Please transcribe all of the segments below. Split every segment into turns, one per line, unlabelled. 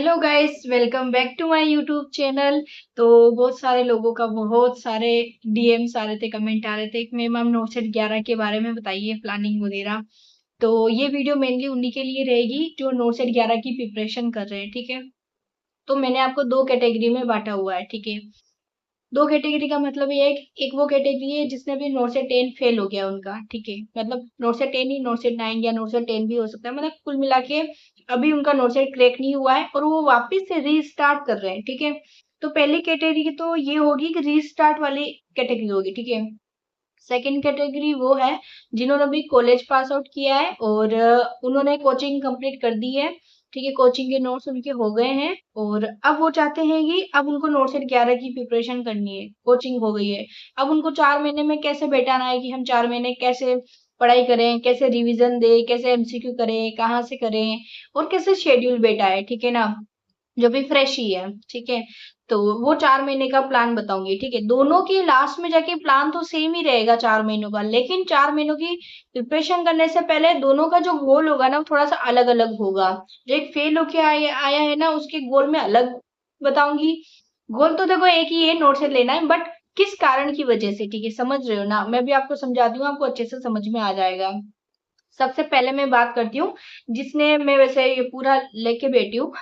Hello guys, welcome back to my YouTube channel. तो बहुत सारे लोगों का बहुत सारे डीएम्स आ रहे थे, कमेंट आ रहे थे कि मैम नोट सेट 11 के बारे में बताइए, प्लानिंग वगैरह। तो ये वीडियो मेनली उन्हीं के लिए रहेगी जो नोट सेट 11 की प्रिपरेशन कर रहे हैं, ठीक है। तो मैंने आपको दो कैटेगरी में बांटा हुआ है, ठीक है। दो कैटेगरी का मतलब ये है कि एक वो कैटेगरी है जिसने भी नोट से 10 फेल हो गया उनका, ठीक है। मतलब नोट से 10 ही, नोट से 9 या नोट से 10 भी हो सकता है, मतलब कुल मिला के अभी उनका नोट से क्रैक नहीं हुआ है और वो वापस से रीस्टार्ट कर रहे हैं, ठीक है। तो पहली कैटेगरी तो ये होगी कि रीस्टार्ट वाली कैटेगरी होगी, ठीक है। सेकंड कैटेगरी वो है जिन्होंने अभी कॉलेज पास आउट किया है और उन्होंने कोचिंग कंप्लीट कर दी है, ठीक है। कोचिंग के नोट्स उनके हो गए हैं और अब वो चाहते हैं कि अब उनको नोट सेट 11 की प्रिपरेशन करनी है, कोचिंग हो गई है। अब उनको 4 महीने में कैसे बैठाना है कि हम 4 महीने कैसे पढ़ाई करें, कैसे रिवीजन दें, कैसे एमसीक्यू करें, कहाँ से करें और कैसे शेड्यूल बैठा है, ठीक है ना। जो भी फ्रेश ही है, ठीक है। तो वो 4 महीने का प्लान बताऊंगी, ठीक है। दोनों की लास्ट में जाके प्लान तो सेम ही रहेगा 4 महीनों का, लेकिन 4 महीनों की प्रिपरेशन करने से पहले दोनों का जो गोल होगा ना वो थोड़ा सा अलग अलग होगा। जो एक फेल होके आया है ना, उसके गोल में अलग बताऊंगी। गोल तो देखो एक ही है, नोट से लेना है, बट किस कारण की वजह से, ठीक है। समझ रहे हो ना, मैं भी आपको समझाती हूँ, आपको अच्छे से समझ में आ जाएगा। सबसे पहले मैं बात करती हूँ जिसने, मैं वैसे ये पूरा लेके बैठी हूँ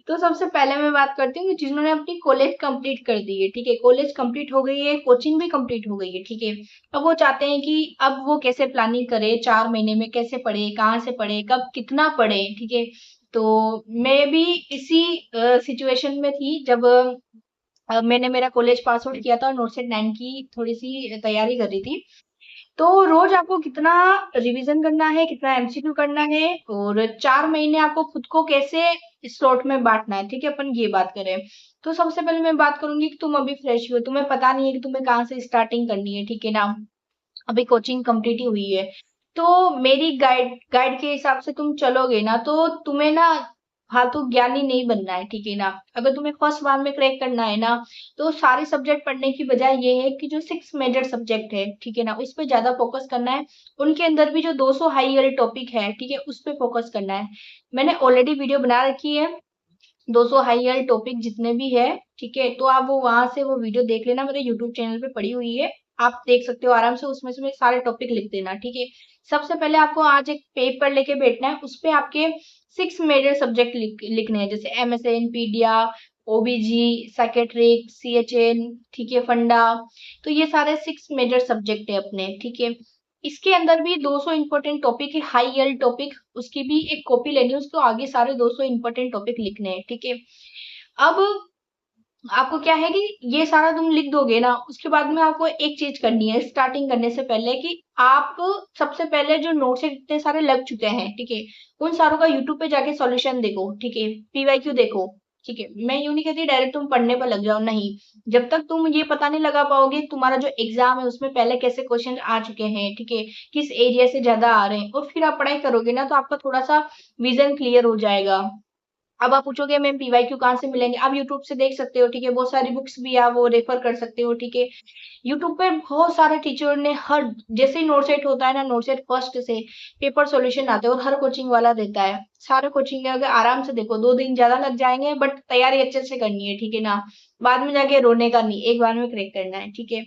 तो सबसे पहले मैं बात करती हूँ कि जिन्होंने अपनी कॉलेज कंप्लीट कर दी है, ठीक है। कॉलेज कंप्लीट हो गई है, कोचिंग भी कंप्लीट हो गई है, ठीक है। अब वो चाहते हैं कि अब वो कैसे प्लानिंग करे, 4 महीने में कैसे पढ़े, कहाँ से पढ़े, कब कितना पढ़े, ठीक है। तो मैं भी इसी सिचुएशन में थी जब मैंने मेरा कॉलेज पास आउट किया था और नोट सेट 9 की थोड़ी सी तैयारी कर रही थी। तो रोज आपको कितना रिवीजन करना है, कितना एमसीक्यू करना है और 4 महीने आपको खुद को कैसे स्लॉट में बांटना है, ठीक है। अपन ये बात करें तो सबसे पहले मैं बात करूंगी कि तुम अभी फ्रेश हो, तुम्हें पता नहीं है कि तुम्हें कहाँ से स्टार्टिंग करनी है, ठीक है ना। अभी कोचिंग कंप्लीट ही हुई है, तो मेरी गाइड गाइड के हिसाब से तुम चलोगे ना तो तुम्हें ना फालतू ज्ञानी नहीं बनना है, ठीक है ना। अगर तुम्हें फर्स्ट बार में क्रैक करना है ना तो सारे सब्जेक्ट पढ़ने की बजाय ये है कि जो 6 मेजर सब्जेक्ट है, ठीक है ना, उस पर ज्यादा फोकस करना है। उनके अंदर भी जो 200 हाई वाले टॉपिक है, ठीक है, उस पर फोकस करना है। मैंने ऑलरेडी वीडियो बना रखी है 200 हाई वाले टॉपिक जितने भी है, ठीक है। तो आप वो वहां से वो वीडियो देख लेना, मेरे यूट्यूब चैनल पे पड़ी हुई है, आप देख सकते हो आराम से, उसमें से मैं सारे टॉपिक लिख देना, ठीक है। सबसे पहले आपको आज एक पेपर लेके बैठना है, उस पे आपके 6 मेजर सब्जेक्ट लिखने हैं, जैसे एमएसएन, पीडिया, ओबीजी, साइकेट्रिक, सीएचएन, ठीक है, फंडा। तो ये सारे 6 मेजर सब्जेक्ट है अपने, ठीक है। इसके अंदर भी 200 इंपॉर्टेंट टॉपिक है, हाई एल टॉपिक, उसकी भी एक कॉपी लेनी है, उसको आगे सारे 200 इंपॉर्टेंट टॉपिक लिखने हैं, ठीक है। अब आपको क्या है कि ये सारा तुम लिख दोगे ना, उसके बाद में आपको एक चीज करनी है स्टार्टिंग करने से पहले कि आप सबसे पहले जो नोट्स इतने सारे लग चुके हैं, ठीक है, उन सारों का यूट्यूब पे जाके सॉल्यूशन देखो, ठीक है, पीवाईक्यू देखो, ठीक है। मैं यूं नहीं कहती डायरेक्ट तुम पढ़ने पर लग जाओ, नहीं। जब तक तुम ये पता नहीं लगा पाओगे तुम्हारा जो एग्जाम है उसमें पहले कैसे क्वेश्चन आ चुके हैं, ठीक है, किस एरिया से ज्यादा आ रहे हैं, और फिर आप पढ़ाई करोगे ना तो आपका थोड़ा सा विजन क्लियर हो जाएगा। अब आप पूछोगे मैम पीवाईक्यू कहाँ से मिलेंगे, आप यूट्यूब से देख सकते हो, ठीक है। बहुत सारी बुक्स भी आप वो रेफर कर सकते हो, ठीक है। यूट्यूब पे बहुत सारे टीचर ने हर, जैसे ही नोट सेट होता है ना, नोट सेट फर्स्ट से पेपर सॉल्यूशन आते हैं और हर कोचिंग वाला देता है। सारे कोचिंग के अगर आराम से देखो 2 दिन ज्यादा लग जाएंगे, बट तैयारी अच्छे से करनी है, ठीक है ना। बाद में जाके रोने का नहीं, एक बार में क्रैक करना है, ठीक है।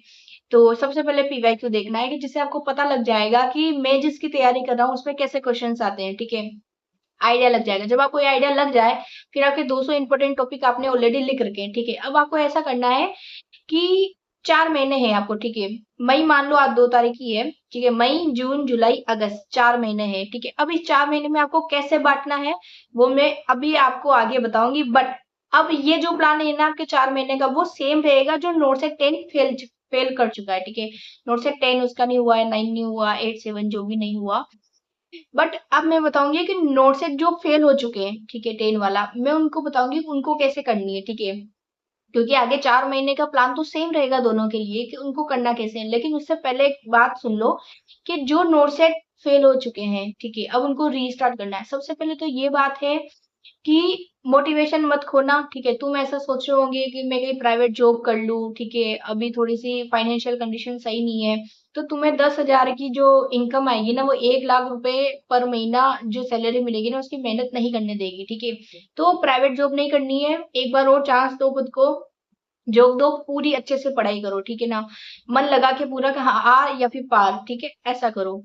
तो सबसे पहले पीवाईक्यू देखना है कि जिससे आपको पता लग जाएगा कि मैं जिसकी तैयारी कर रहा हूँ उसमें कैसे क्वेश्चन आते हैं, ठीक है। आइडिया लग जाएगा। जब आपको ये आइडिया लग जाए, फिर आपके 200 इंपोर्टेंट टॉपिक आपने ऑलरेडी लिख रखे हैं, ठीक है। अब आपको ऐसा करना है कि 4 महीने हैं आपको, ठीक है। मई मान लो आज 2 तारीख की है, ठीक है। मई, जून, जुलाई, अगस्त 4 महीने हैं, ठीक है। अब इस 4 महीने में आपको कैसे बांटना है वो मैं अभी आपको आगे बताऊंगी, बट अब ये जो प्लान है ना आपके 4 महीने का वो सेम रहेगा जो नोट से 10 फेल कर चुका है, ठीक है। नोट से 10 उसका नहीं हुआ है, 9 नहीं हुआ, 8, 7 जो भी नहीं हुआ। बट अब मैं बताऊंगी कि नोट से जो फेल हो चुके हैं, ठीक है, 10 वाला, मैं उनको बताऊंगी कि उनको कैसे करनी है, ठीक है। क्योंकि आगे 4 महीने का प्लान तो सेम रहेगा दोनों के लिए कि उनको करना कैसे है, लेकिन उससे पहले एक बात सुन लो कि जो नोट से फेल हो चुके हैं, ठीक है, अब उनको रीस्टार्ट करना है। सबसे पहले तो ये बात है कि मोटिवेशन मत खोना, ठीक है। तुम ऐसा सोच रहे होंगे कि मैं कहीं प्राइवेट जॉब कर लूं, ठीक है, अभी थोड़ी सी फाइनेंशियल कंडीशन सही नहीं है, तो तुम्हें 10,000 की जो इनकम आएगी ना, वो 1 लाख रुपए पर महीना जो सैलरी मिलेगी ना, उसकी मेहनत नहीं करने देगी, ठीक है। तो प्राइवेट जॉब नहीं करनी है, एक बार और चांस दो खुद को, जॉब दो, पूरी अच्छे से पढ़ाई करो, ठीक है ना, मन लगा के पूरा कहा आ या फिर पार, ठीक है, ऐसा करो।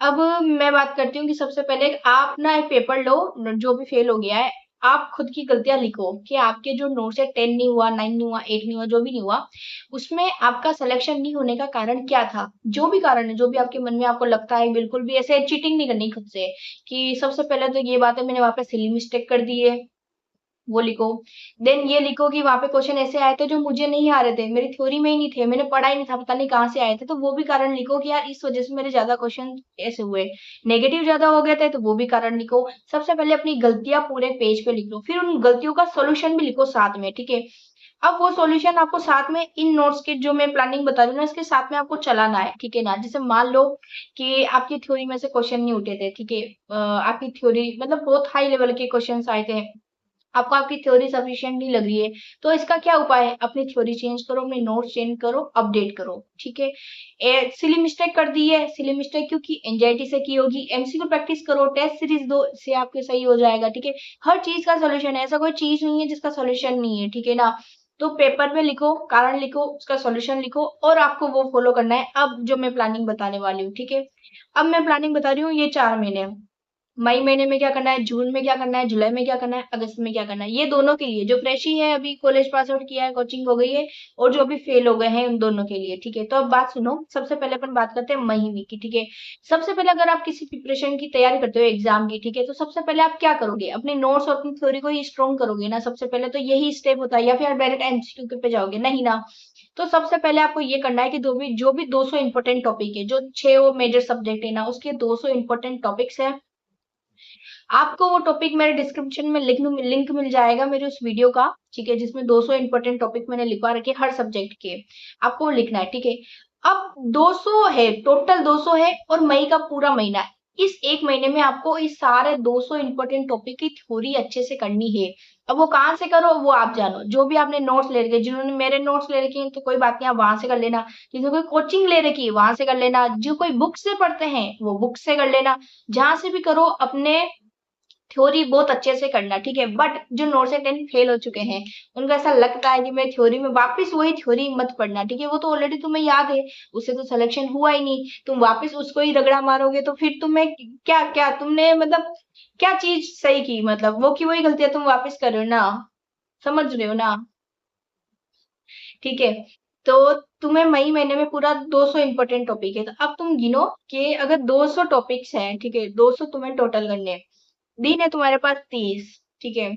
अब मैं बात करती हूँ कि सबसे पहले आप ना एक पेपर लो, जो भी फेल हो गया है, आप खुद की गलतियां लिखो कि आपके जो नोट से 10 नहीं हुआ, 9 नहीं हुआ, 8 नहीं हुआ, जो भी नहीं हुआ, उसमें आपका सिलेक्शन नहीं होने का कारण क्या था। जो भी कारण है, जो भी आपके मन में आपको लगता है, बिल्कुल भी ऐसे चीटिंग नहीं करनी खुद से कि सबसे पहले तो ये बात है मैंने वहां पे सिली मिस्टेक कर दी है, वो लिखो। देन ये लिखो कि वहां पे क्वेश्चन ऐसे आए थे जो मुझे नहीं आ रहे थे, मेरी थ्योरी में ही नहीं थे, मैंने पढ़ा ही नहीं था, पता नहीं कहाँ से आए थे, तो वो भी कारण लिखो कि यार इस वजह से मेरे ज्यादा क्वेश्चन ऐसे हुए, नेगेटिव ज्यादा हो गए थे, तो वो भी कारण लिखो। सबसे पहले अपनी गलतियां पूरे पेज पे लिख लो, फिर उन गलतियों का सोल्यूशन भी लिखो साथ में, ठीक है। अब वो सॉल्यूशन आपको साथ में इन नोट्स के जो मैं प्लानिंग बता रही हूँ ना, इसके साथ में आपको चलाना है, ठीक है ना। जैसे मान लो कि आपकी थ्योरी में से क्वेश्चन नहीं उठे थे, ठीक है, आपकी थ्योरी मतलब बहुत हाई लेवल के क्वेश्चंस आए थे, आपको आपकी थ्योरी सफिशिएंट नहीं लग रही है, तो इसका क्या उपाय है, अपनी थ्योरी चेंज करो, अपने नोट्स चेंज करो, अपडेट करो, ठीक है। सिली मिस्टेक कर दी है, सिली मिस्टेक क्योंकि एंजाइटी से की होगी, एमसीक्यू प्रैक्टिस करो, टेस्ट सीरीज दो, से आपके सही हो जाएगा, ठीक है। हर चीज का सोल्यूशन है, ऐसा कोई चीज नहीं है जिसका सोल्यूशन नहीं है, ठीक है ना। तो पेपर पे लिखो, कारण लिखो, उसका सोल्यूशन लिखो, और आपको वो फॉलो करना है। अब जो मैं प्लानिंग बताने वाली हूँ, ठीक है, अब मैं प्लानिंग बता रही हूँ, ये 4 महीने, मई महीने में क्या करना है, जून में क्या करना है, जुलाई में क्या करना है, अगस्त में क्या करना है, ये दोनों के लिए, जो फ्रेशी है अभी कॉलेज पास आउट किया है, कोचिंग हो गई है, और जो अभी फेल हो गए हैं, उन दोनों के लिए, ठीक है। तो अब बात सुनो, सबसे पहले अपन बात करते हैं महीने की, ठीक है। सबसे पहले अगर आप किसी प्रिपरेशन की तैयारी करते हो एग्जाम की, ठीक है, तो सबसे पहले आप क्या करोगे, अपने नोट्स और अपनी थ्योरी को ही स्ट्रॉन्ग करोगे ना, सबसे पहले तो यही स्टेप होता है, या फिर आप डायरेक्ट एमसीक्यू पे जाओगे, नहीं ना। तो सबसे पहले आपको ये करना है कि जो भी 200 इंपॉर्टेंट टॉपिक है, जो 6 मेजर सब्जेक्ट है ना, उसके 200 इंपॉर्टेंट टॉपिक्स है, आपको वो टॉपिक मेरे डिस्क्रिप्शन में लिंक मिल जाएगा मेरे उस वीडियो का, ठीक है, जिसमें 200 इंपॉर्टेंट टॉपिक मैंने लिखवा रखे हर सब्जेक्ट के, आपको वो लिखना है, ठीक है। अब 200 है, टोटल 200 है, और मई का पूरा महीना है, इस एक महीने में आपको इस सारे 200 इंपॉर्टेंट टॉपिक की थ्योरी अच्छे से करनी है। अब वो कहाँ से करो, वो आप जानो, जो भी आपने नोट्स ले रखे, जिन्होंने मेरे नोट्स ले रखे हैं तो कोई बात नहीं, आप वहां से कर लेना, जिन्होंने कोई कोचिंग ले रखी है वहां से कर लेना, जो कोई बुक से पढ़ते हैं वो बुक से कर लेना, जहां से भी करो, अपने थ्योरी बहुत अच्छे से करना, ठीक है। बट जो नोट से 10 फेल हो चुके हैं, उनको ऐसा लगता है कि मैं थ्योरी में वापस वही थ्योरी मत पढ़ना, ठीक है, वो तो ऑलरेडी तुम्हें याद है, उससे तो सिलेक्शन हुआ ही नहीं, तुम वापस उसको ही रगड़ा मारोगे, तो फिर तुम्हें क्या क्या तुमने मतलब क्या चीज सही की, मतलब वो की वही गलतियां तुम वापस कर रहे हो ना, समझ रहे हो ना, ठीक है। तो तुम्हें मई महीने में पूरा 200 इंपॉर्टेंट टॉपिक है, तो अब तुम गिनो कि अगर 200 टॉपिक्स हैं, ठीक है, 200 तुम्हें टोटल करने हैं, दिन है तुम्हारे पास 30, ठीक है,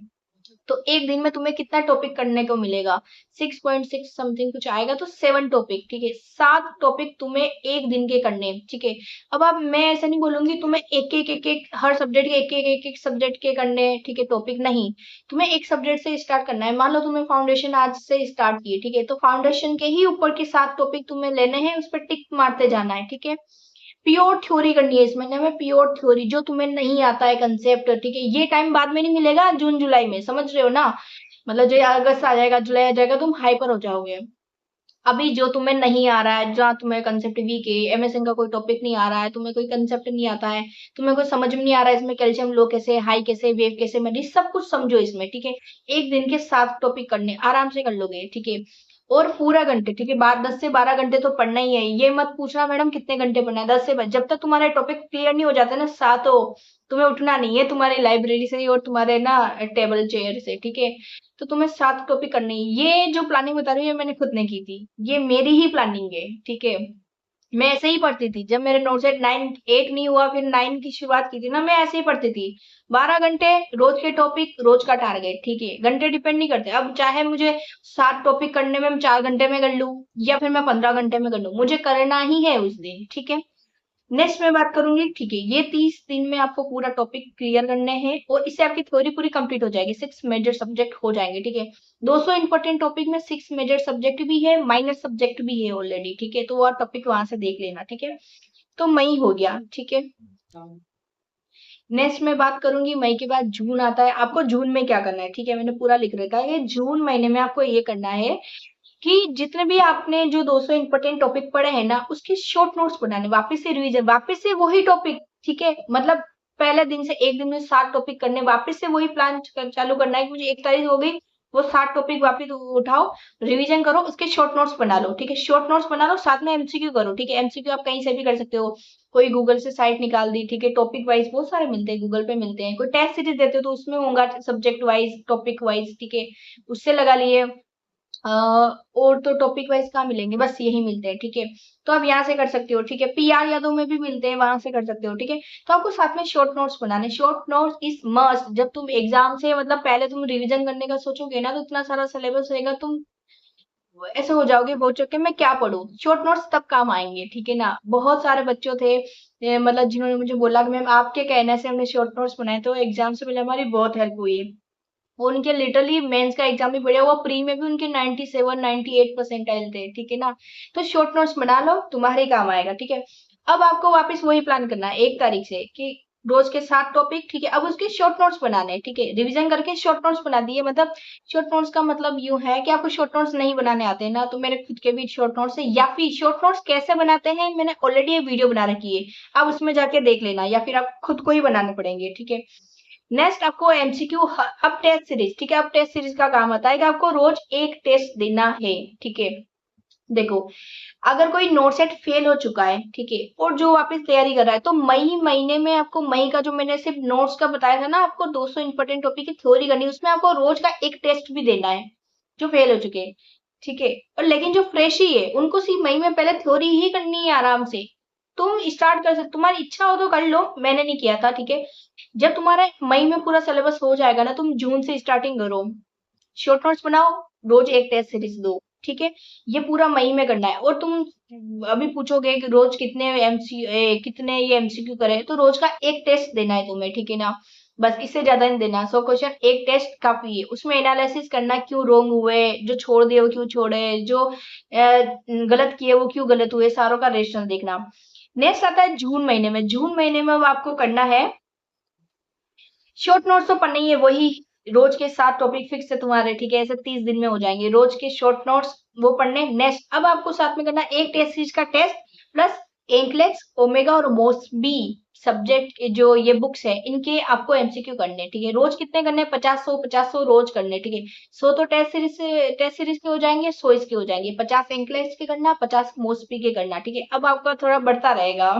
तो एक दिन में तुम्हें कितना टॉपिक करने को मिलेगा, 6.6 समथिंग कुछ आएगा, तो 7 टॉपिक, ठीक है, 7 टॉपिक तुम्हें एक दिन के करने हैं, ठीक है। अब आप मैं ऐसा नहीं बोलूंगी तुम्हें एक एक हर सब्जेक्ट के एक एक सब्जेक्ट के करने हैं, ठीक है, टॉपिक नहीं, तुम्हें एक सब्जेक्ट से स्टार्ट करना है। मान लो तुम्हें फाउंडेशन आज से स्टार्ट किए, ठीक है, तो फाउंडेशन के ही ऊपर के 7 टॉपिक तुम्हें लेने हैं, उस पर टिक मारते जाना है, ठीक है। प्योर थ्योरी करनी है इस महीने में, प्योर थ्योरी, जो तुम्हें नहीं आता है कंसेप्ट, ठीक है, ये टाइम बाद में नहीं मिलेगा, जून जुलाई में, समझ रहे हो ना, मतलब जो अगस्त आ जाएगा, जुलाई आ जाएगा, तुम हाइपर हो जाओगे। अभी जो तुम्हें नहीं आ रहा है, जहाँ तुम्हें कंसेप्ट वीक है, एमएसएन का कोई टॉपिक नहीं आ रहा है, तुम्हें कोई कंसेप्ट नहीं आता है, तुम्हें कोई समझ में नहीं आ रहा है, इसमें कैल्शियम लो कैसे, हाई कैसे, वेव कैसे, मेरी सब कुछ समझो इसमें, ठीक है। एक दिन के 7 टॉपिक करने आराम से कर लोगे, ठीक है, और पूरा घंटे, ठीक है, 10 से 12 घंटे तो पढ़ना ही है, ये मत पूछना मैडम कितने घंटे पढ़ना है, 10 से 12, जब तक तुम्हारे टॉपिक क्लियर नहीं हो जाते ना सातों, तुम्हें उठना नहीं है तुम्हारी लाइब्रेरी से और तुम्हारे ना टेबल चेयर से, ठीक है। तो तुम्हें 7 टॉपिक करनी है, ये जो प्लानिंग बता रही हूँ ये मैंने खुद ने की थी, ये मेरी ही प्लानिंग है, ठीक है। मैं ऐसे ही पढ़ती थी, जब मेरे नोट सेट 9 8 नहीं हुआ, फिर 9 की शुरुआत की थी ना, मैं ऐसे ही पढ़ती थी, 12 घंटे, रोज के टॉपिक, रोज का टारगेट, ठीक है, घंटे डिपेंड नहीं करते। अब चाहे मुझे 7 टॉपिक करने में 4 घंटे में कर लूं, या फिर मैं 15 घंटे में कर लूं, मुझे करना ही है उस दिन, ठीक है। नेक्स्ट मैं बात करूंगी, ठीक है, ये 30 दिन में आपको पूरा टॉपिक क्लियर करने हैं, और इससे आपकी थ्योरी पूरी कंप्लीट हो जाएगी, 6 मेजर सब्जेक्ट हो जाएंगे, ठीक है। 200 इंपॉर्टेंट टॉपिक में 6 मेजर सब्जेक्ट भी है, माइनर सब्जेक्ट भी है ऑलरेडी, ठीक है, तो वो टॉपिक वहां से देख लेना, ठीक है। तो मई हो गया, ठीक है। नेक्स्ट मैं बात करूंगी, मई के बाद जून आता है, आपको जून में क्या करना है, ठीक है, मैंने पूरा लिख रखा है, जून महीने में आपको ये करना है कि जितने भी आपने जो 200 इंपॉर्टेंट टॉपिक पढ़े हैं ना, उसके शॉर्ट नोट्स बनाने, वापस से रिवीजन, वापस से वही टॉपिक, ठीक है, मतलब पहले दिन से एक दिन में 7 टॉपिक करने, वापस से वही प्लान चालू करना है कि मुझे 1 तारीख हो गई, वो 7 टॉपिक वापस उठाओ, रिवीजन करो, उसके शॉर्ट नोट्स बना लो, ठीक है, शॉर्ट नोट्स बना लो, साथ में एमसीक्यू करो, ठीक है, एमसीक्यू आप कहीं से भी कर सकते हो, कोई गूगल से साइट निकाल दी, ठीक है, टॉपिक वाइज बहुत सारे मिलते हैं, गूगल पे मिलते हैं, कोई टेस्ट सीरीज देते हो तो उसमें होगा सब्जेक्ट वाइज, टॉपिक वाइज, ठीक है, उससे लगा लिए। और तो टॉपिक वाइज कहाँ मिलेंगे, बस यही मिलते हैं, ठीक है, तो आप यहाँ से कर सकते हो, ठीक है, पीआर यादव में भी मिलते हैं, वहां से कर सकते हो, ठीक है, तो आपको साथ में शॉर्ट नोट्स बनाने, शॉर्ट नोट्स इज मस्ट, जब तुम एग्जाम से मतलब पहले तुम रिवीजन करने का सोचोगे ना, तो इतना सारा सिलेबस रहेगा, तुम ऐसे हो जाओगे बहुत चुके मैं क्या पढूं, शॉर्ट नोट्स तब काम आएंगे, ठीक है ना, बहुत सारे बच्चों थे मतलब जिन्होंने मुझे बोला कि मैम आपके कहने से हमने शॉर्ट नोट्स बनाए, तो एग्जाम से पहले हमारी बहुत हेल्प हुई है। उनके लिटरली मेंस का एग्जाम भी बढ़िया हुआ, प्री में भी उनके 97 98 परसेंटाइल थे, ठीक है ना, तो शॉर्ट नोट्स बना लो, तुम्हारे काम आएगा, ठीक है। अब आपको वापस वही प्लान करना है 1 तारीख से कि रोज के 7 टॉपिक, ठीक है, अब उसके शॉर्ट नोट्स बनाने हैं, ठीक है, रिवीजन करके शॉर्ट नोट्स बना दिए, मतलब शॉर्ट नोट्स का मतलब यूं है कि आपको शॉर्ट नोट्स नहीं बनाने आते हैं ना, तो मेरे खुद के भी शॉर्ट नोट्स है, या फिर शॉर्ट नोट्स कैसे बनाते हैं मैंने ऑलरेडी ये वीडियो बना रखी है, आप उसमें जाके देख लेना, या फिर आप खुद को ही बनाने पड़ेंगे, ठीक है। नेक्स्ट आपको एमसीक्यू, अब टेस्ट सीरीज, ठीक है, अब टेस्ट सीरीज का काम आता है कि आपको रोज एक टेस्ट देना है, ठीक है। देखो, अगर कोई नोट सेट फेल हो चुका है, ठीक है, और जो वापस तैयारी कर रहा है, तो मई महीने में आपको, मई का जो मैंने सिर्फ नोट्स का बताया था ना, आपको 200 इंपॉर्टेंट टॉपिक की थ्योरी करनी है, उसमें आपको रोज का एक टेस्ट भी देना है, जो फेल हो चुके हैं, ठीक है, और लेकिन जो फ्रेश ही है उनको सिर्फ मई में पहले थ्योरी ही करनी है आराम से, तुम स्टार्ट कर सकते, तुम्हारी इच्छा हो तो कर लो, मैंने नहीं किया था, ठीक है। जब तुम्हारा मई में पूरा सिलेबस हो जाएगा ना, तुम जून से स्टार्टिंग करो, शॉर्ट नोट्स बनाओ, रोज एक टेस्ट सीरीज दो, ठीक है, ये पूरा मई में करना है। और तुम अभी पूछोगे कि रोज कितने ये एमसीक्यू करे, तो रोज का एक टेस्ट देना है तुम्हें, ठीक है ना, बस इससे ज्यादा नहीं देना, 100 क्वेश्चन एक टेस्ट काफी है, उसमें एनालिसिस करना, क्यों रोंग हुए, जो छोड़ दिए वो क्यों छोड़े, जो गलत किए वो क्यों गलत हुए, सारों का रेशनल देखना। नेक्स्ट आता है जून महीने में, जून महीने में अब आपको करना है, शॉर्ट नोट्स तो पढ़ने ही है, वही रोज के 7 टॉपिक फिक्स है तुम्हारे, ठीक है, ऐसे 30 दिन में हो जाएंगे, रोज के शॉर्ट नोट्स वो पढ़ने। नेक्स्ट अब आपको साथ में करना एक टेस्ट सीरीज का टेस्ट, प्लस एंकलेट्स, ओमेगा और मोस्बी सब्जेक्ट जो ये बुक्स है, इनके आपको एमसीक्यू करने, ठीक है, रोज कितने करने, 50 100 रोज करने, ठीक है, 100 तो टेस्ट सीरीज के हो जाएंगे, 100 इसके हो जाएंगे, 50 एंकलेट्स के करना, 50 मोस्बी के करना, ठीक है, अब आपका थोड़ा बढ़ता रहेगा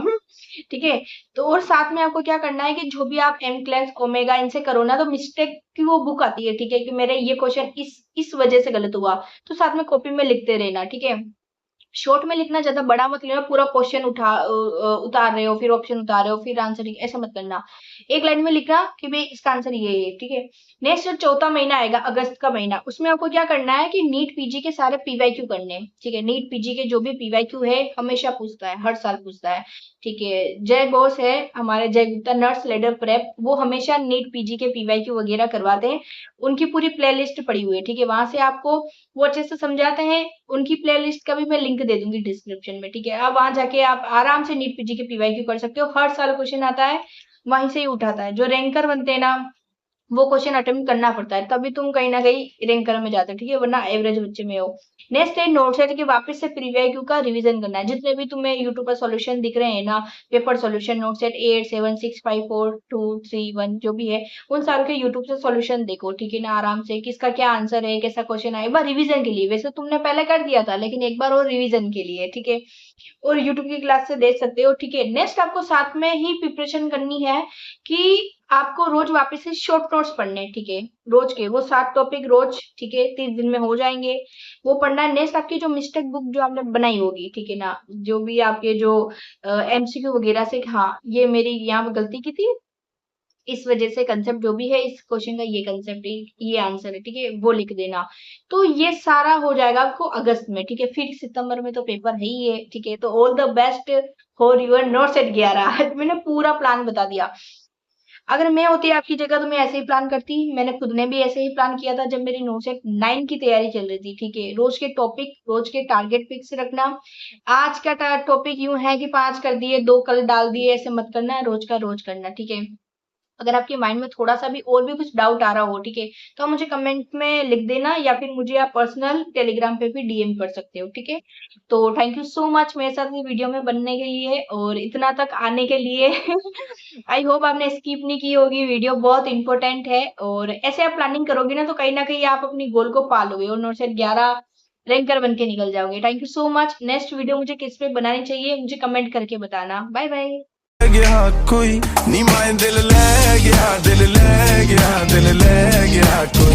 ठीक है। तो और साथ में आपको क्या करना है कि जो भी आप एम क्लास ओमेगा इनसे करो ना, तो मिस्टेक की वो बुक आती है, ठीक है, कि मेरे ये क्वेश्चन इस वजह से गलत हुआ, तो साथ में कॉपी में लिखते रहना, ठीक है। शॉर्ट में लिखना, ज्यादा बड़ा मत लेना, पूरा क्वेश्चन उतार रहे हो, फिर ऑप्शन उतार रहे हो, फिर आंसर, ऐसा मत करना, एक लाइन में लिखना कि भाई इसका आंसर ये है, ठीक है। नेक्स्ट जो चौथा महीना आएगा, अगस्त का महीना, उसमें आपको क्या करना है कि नीट पीजी के सारे पीवाईक्यू करने हैं, ठीक है, नीट पीजी के जो भी पीवाईक्यू है, हमेशा पूछता है, हर साल पूछता है, ठीक है। जय बोस है हमारे, जय गुप्ता नर्स लेडर प्रेप, वो हमेशा नीट पीजी के पीवाईक्यू वगैरह करवाते हैं, उनकी पूरी प्लेलिस्ट पड़ी हुई है, ठीक है, वहां से आपको वो अच्छे से समझाते हैं, उनकी प्लेलिस्ट का भी मैं लिंक दे दूंगी डिस्क्रिप्शन में, ठीक है, अब वहां जाके आप आराम से नीट पीजी के पीवाईक्यू कर सकते हो, हर साल क्वेश्चन आता है, वहीं से ही उठाता है, जो रैंकर बनते हैं ना, वो क्वेश्चन अटेम्प्ट करना पड़ता है, तभी तुम कहीं ना कहीं रैंकर में जाते हो, ठीक है, वरना एवरेज बच्चे में हो। नेक्स्ट है नोट सेट के वापस से प्रीवियस का रिवीजन करना है, जितने भी तुम्हें यूट्यूब पर सॉल्यूशन दिख रहे हैं ना, पेपर सॉल्यूशन, नोट सेट 8 7 6 5 4 2 3 1 जो भी है, उन सारों के यूट्यूब से सॉल्यूशन देखो, ठीक है ना, आराम से किसका क्या आंसर है, कैसा क्वेश्चन है, एक बार रिवीजन के लिए, वैसे तुमने पहले कर दिया था, लेकिन एक बार और रिवीजन के लिए, ठीक है, और यूट्यूब की क्लास से देख सकते हो, ठीक है। नेक्स्ट आपको साथ में ही प्रिपरेशन करनी है कि आपको रोज वापस से शॉर्ट नोट्स पढ़ने हैं, ठीक है, रोज के वो 7 टॉपिक रोज, ठीक है, 30 दिन में हो जाएंगे, वो पढ़ना है। नेक्स्ट आपकी जो मिस्टेक बुक जो आपने बनाई होगी, ठीक है ना, जो भी आपके जो एमसीक्यू वगैरह से, हाँ ये मेरी यहाँ पे गलती की थी, इस वजह से कंसेप्ट जो भी है इस क्वेश्चन का, ये कंसेप्ट है, ये आंसर है, ठीक है, वो लिख देना। तो ये सारा हो जाएगा आपको अगस्त में, ठीक है, फिर सितंबर में तो पेपर है ही है, ठीक है, तो all the best for your not set 11 मैंने पूरा प्लान बता दिया। अगर मैं होती आपकी जगह तो मैं ऐसे ही प्लान करती, मैंने खुद ने भी ऐसे ही प्लान किया था जब मेरी नोट सेट 9 की तैयारी चल रही थी, ठीक है, रोज के टॉपिक, रोज के टारगेट फिक्स रखना, आज का टॉपिक यूं है कि 5 कर दिए, 2 कल डाल दिए, ऐसे मत करना, रोज का रोज करना, ठीक है। अगर आपके माइंड में थोड़ा-सा भी और भी कुछ डाउट आ रहा हो, ठीक है? तो आप मुझे कमेंट में लिख देना या फिर मुझे आप पर्सनल टेलीग्राम पे भी डीएम कर सकते हो, ठीक है? तो थैंक यू सो मच मेरे साथ ये वीडियो में बनने के लिए और इतना तक आने के लिए। आई होप आपने स्किप नहीं की होगी, वीडियो बहुत इम्पोर्टेंट है और ऐसे आप प्लानिंग करोगे ना तो कहीं न कहीं आप अपनी गोल को पा लोगे और नौ से 11 रैंकर बन के निकल जाओगे। Thank you so much. Next video मुझे किस पे बनानी चाहिए मुझे कमेंट करके बताना। Bye bye.
गया कोई नी माए दिल ले गया दिल ले गया दिल ले गया कोई